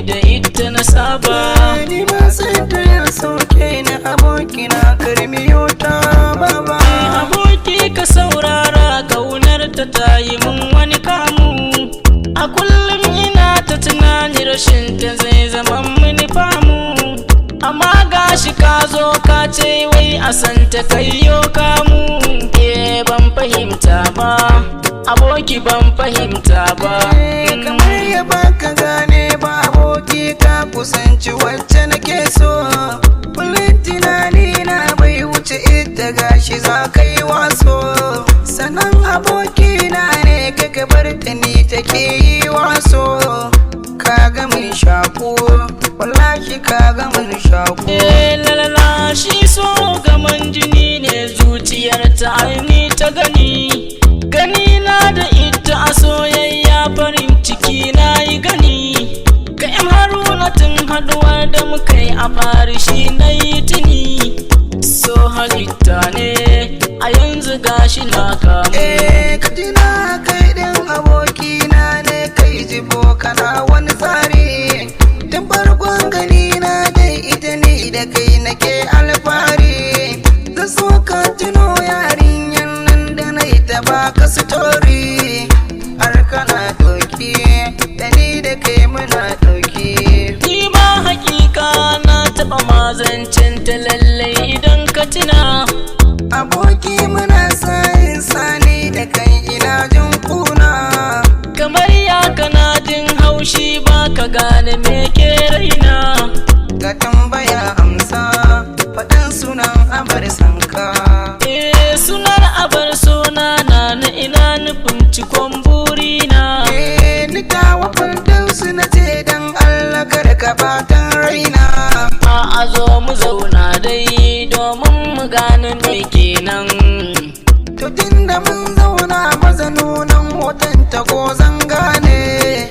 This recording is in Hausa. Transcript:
da ita na saba. Ni ba san da ya sauke ni abokina karmiyo ta baba. Aboki ka saurara kaunar ta yi mun wani kamu. A kullum ina ta tunani rashin ta zai zama mini famu. Amma gashi ka zo ka ce wai a san ta kayyo kamu. Ban fahimta ba aboki, ban fahimta ba. Kamar ya baka gane ba aboki, ka kusanci wacce nake so. Kullum tunani na bai wuce ita, gashi za ka yi waso. Sanan aboki na ne ka bar ta ni take yi waso. Kaga mun shaku, wallahi kaga mun shaku. Lalala shi so gaman jini ne, zuciyar ta aini ta gani. Gani na da ita a soyayya farin ciki na yi gani. Ka yan haruna tun haduwa da muka yi a fari shi na yi tuni. So halitta ne a yanzu gashi na kamu. Ka tuna kai ɗin abokina ne, kai jibo kana wani tsari. Tun farkon gani na dai ita ne da kai nake alfahari. Da so ka tuno yarinyan nan da na ita baka story. Har kana ɗauki da ni da kai muna ɗauki. Ni ma hakika na taɓa mazancin ta lallai idan ka tuna. Aboki muna sa'in sani da kai ina jin kuna. Kamar ya kana jin haushi ba ka gane me ke raina. Ga tambaya amsa faɗin sunan abar sanka. Sunar abar suna na ina nufin cikon burina. Ni tawa fardin su na ce dan Allah kar ka batan raina. A zo mu zauna dai domin mu gane me kenan. To tunda mun zauna maza nunan hoton ta ko zan gane.